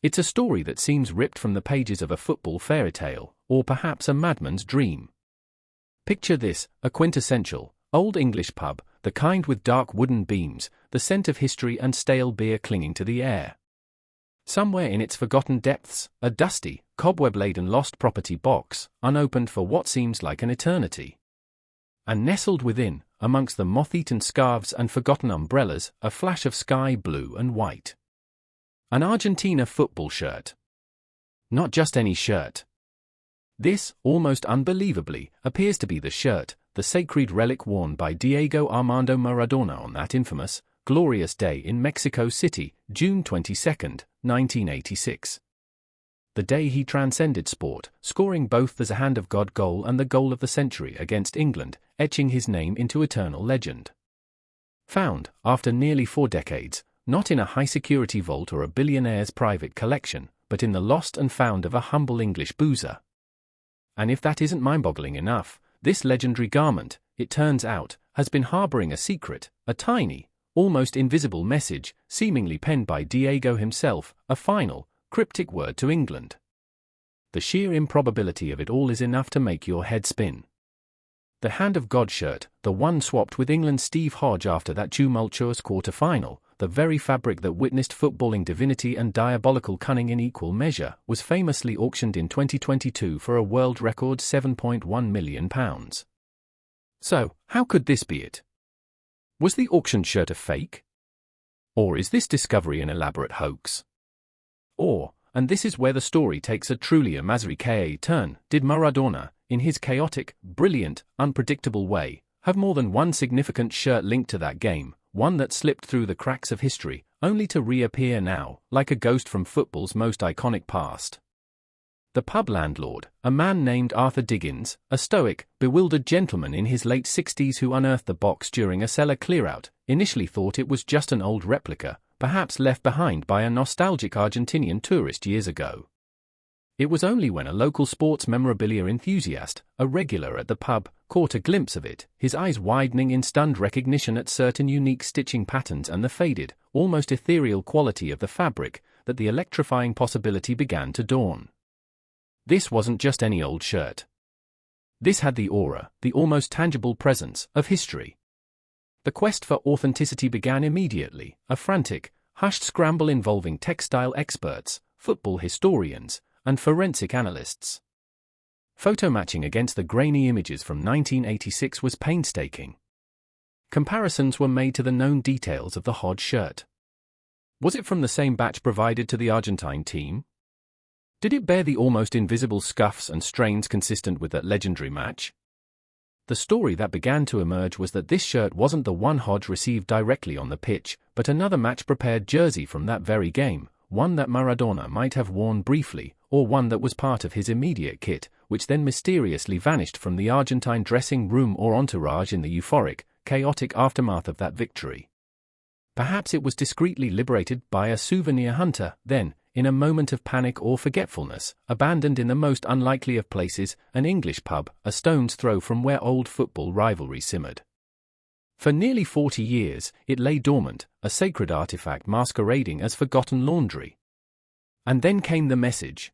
It's a story that seems ripped from the pages of a football fairy tale, or perhaps a madman's dream. Picture this, a quintessential, Old English pub, the kind with dark wooden beams, the scent of history and stale beer clinging to the air. Somewhere in its forgotten depths, a dusty, cobweb-laden lost property box, unopened for what seems like an eternity. And nestled within, amongst the moth-eaten scarves and forgotten umbrellas, a flash of sky blue and white. An Argentina football shirt. Not just any shirt. This, almost unbelievably, appears to be the shirt, the sacred relic worn by Diego Armando Maradona on that infamous, glorious day in Mexico City, June 22, 1986. The day he transcended sport, scoring both the Hand of God goal and the goal of the century against England, etching his name into eternal legend. Found, after nearly 4 decades, not in a high-security vault or a billionaire's private collection, but in the lost and found of a humble English boozer. And if that isn't mind-boggling enough, this legendary garment, it turns out, has been harboring a secret, a tiny, almost invisible message, seemingly penned by Diego himself, a final, cryptic word to England. The sheer improbability of it all is enough to make your head spin. The Hand of God shirt, the one swapped with England's Steve Hodge after that tumultuous quarter-final, the very fabric that witnessed footballing divinity and diabolical cunning in equal measure, was famously auctioned in 2022 for a world record £7.1 million. So, how could this be it? Was the auctioned shirt a fake? Or is this discovery an elaborate hoax? Or, and this is where the story takes a truly amazing turn, did Maradona, in his chaotic, brilliant, unpredictable way, have more than one significant shirt linked to that game, one that slipped through the cracks of history, only to reappear now, like a ghost from football's most iconic past? The pub landlord, a man named Arthur Diggins, a stoic, bewildered gentleman in his late 60s who unearthed the box during a cellar clear-out, initially thought it was just an old replica, perhaps left behind by a nostalgic Argentinian tourist years ago. It was only when a local sports memorabilia enthusiast, a regular at the pub, caught a glimpse of it, his eyes widening in stunned recognition at certain unique stitching patterns and the faded, almost ethereal quality of the fabric, that the electrifying possibility began to dawn. This wasn't just any old shirt. This had the aura, the almost tangible presence, of history. The quest for authenticity began immediately, a frantic, hushed scramble involving textile experts, football historians, and forensic analysts. Photo matching against the grainy images from 1986 was painstaking. Comparisons were made to the known details of the Hodge shirt. Was it from the same batch provided to the Argentine team? Did it bear the almost invisible scuffs and strains consistent with that legendary match? The story that began to emerge was that this shirt wasn't the one Hodge received directly on the pitch, but another match-prepared jersey from that very game, one that Maradona might have worn briefly, or one that was part of his immediate kit, which then mysteriously vanished from the Argentine dressing room or entourage in the euphoric, chaotic aftermath of that victory. Perhaps it was discreetly liberated by a souvenir hunter, then, in a moment of panic or forgetfulness, abandoned in the most unlikely of places, an English pub, a stone's throw from where old football rivalry simmered. For nearly 40 years, it lay dormant, a sacred artifact masquerading as forgotten laundry. And then came the message.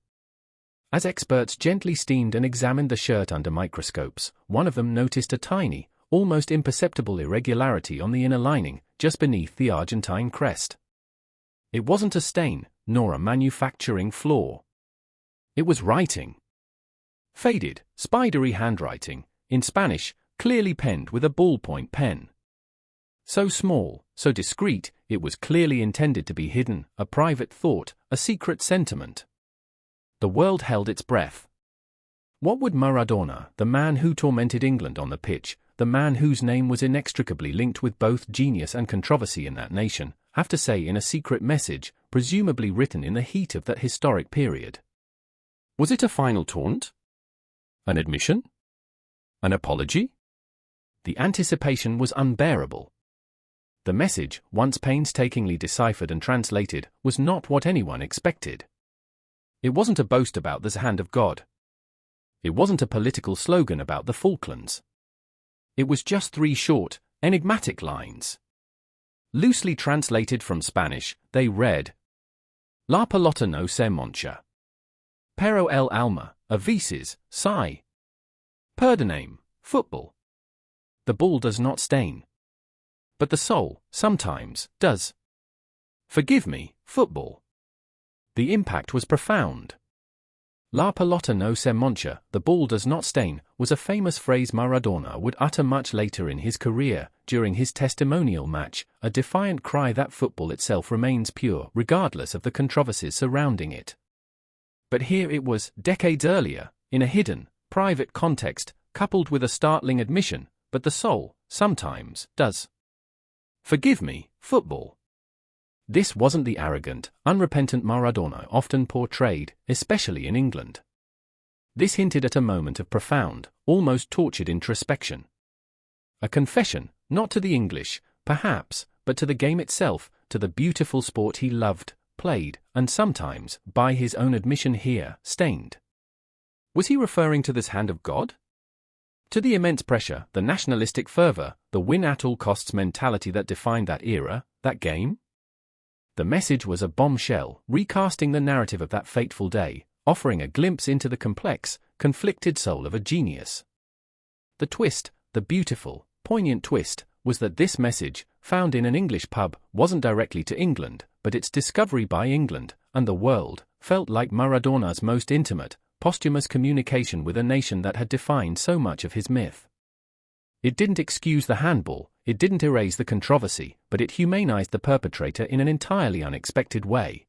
As experts gently steamed and examined the shirt under microscopes, one of them noticed a tiny, almost imperceptible irregularity on the inner lining, just beneath the Argentine crest. It wasn't a stain, nor a manufacturing flaw. It was writing. Faded, spidery handwriting, in Spanish, clearly penned with a ballpoint pen. So small, so discreet, it was clearly intended to be hidden, a private thought, a secret sentiment. The world held its breath. What would Maradona, the man who tormented England on the pitch, the man whose name was inextricably linked with both genius and controversy in that nation, have to say in a secret message, presumably written in the heat of that historic period? Was it a final taunt? An admission? An apology? The anticipation was unbearable. The message, once painstakingly deciphered and translated, was not what anyone expected. It wasn't a boast about the Hand of God. It wasn't a political slogan about the Falklands. It was just 3 short, enigmatic lines. Loosely translated from Spanish, they read, La pelota no se mancha. Pero el alma, a veces, sí. Perdoname, football. The ball does not stain. But the soul, sometimes, does. Forgive me, football. The impact was profound. La pelota no se mancha, the ball does not stain, was a famous phrase Maradona would utter much later in his career, during his testimonial match, a defiant cry that football itself remains pure regardless of the controversies surrounding it. But here it was, decades earlier, in a hidden, private context, coupled with a startling admission, but the soul, sometimes, does. Forgive me, football. This wasn't the arrogant, unrepentant Maradona often portrayed, especially in England. This hinted at a moment of profound, almost tortured introspection. A confession, not to the English, perhaps, but to the game itself, to the beautiful sport he loved, played, and sometimes, by his own admission here, stained. Was he referring to this hand of God? To the immense pressure, the nationalistic fervor, the win-at-all-costs mentality that defined that era, that game? The message was a bombshell, recasting the narrative of that fateful day, offering a glimpse into the complex, conflicted soul of a genius. The twist, the beautiful, poignant twist, was that this message, found in an English pub, wasn't directly to England, but its discovery by England, and the world, felt like Maradona'S most intimate, posthumous communication with a nation that had defined so much of his myth. It didn't excuse the handball, it didn't erase the controversy, but it humanized the perpetrator in an entirely unexpected way.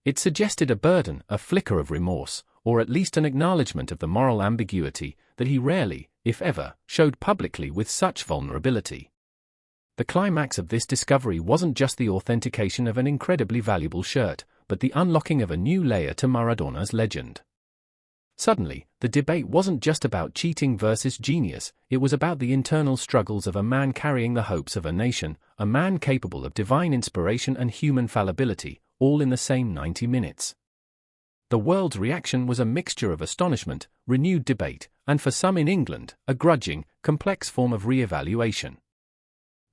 It suggested a burden, a flicker of remorse, or at least an acknowledgement of the moral ambiguity that he rarely, if ever, showed publicly with such vulnerability. The climax of this discovery wasn't just the authentication of an incredibly valuable shirt, but the unlocking of a new layer to Maradona'S legend. Suddenly, the debate wasn't just about cheating versus genius, it was about the internal struggles of a man carrying the hopes of a nation, a man capable of divine inspiration and human fallibility, all in the same 90 minutes. The world's reaction was a mixture of astonishment, renewed debate, and for some in England, a grudging, complex form of re-evaluation.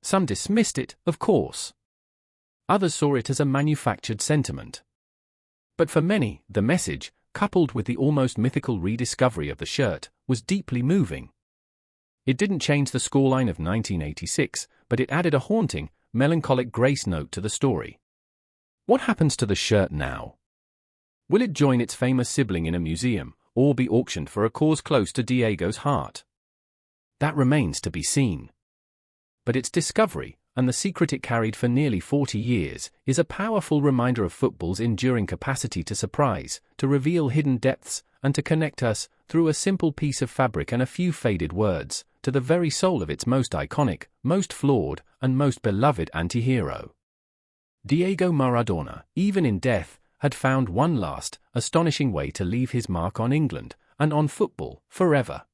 Some dismissed it, of course. Others saw it as a manufactured sentiment. But for many, the message, coupled with the almost mythical rediscovery of the shirt, was deeply moving. It didn't change the scoreline of 1986, but it added a haunting, melancholic grace note to the story. What happens to the shirt now? Will it join its famous sibling in a museum, or be auctioned for a cause close to Diego's heart? That remains to be seen. But its discovery, and the secret it carried for nearly 40 years, is a powerful reminder of football's enduring capacity to surprise, to reveal hidden depths, and to connect us, through a simple piece of fabric and a few faded words, to the very soul of its most iconic, most flawed, and most beloved anti-hero. Diego Maradona, even in death, had found one last, astonishing way to leave his mark on England, and on football, forever.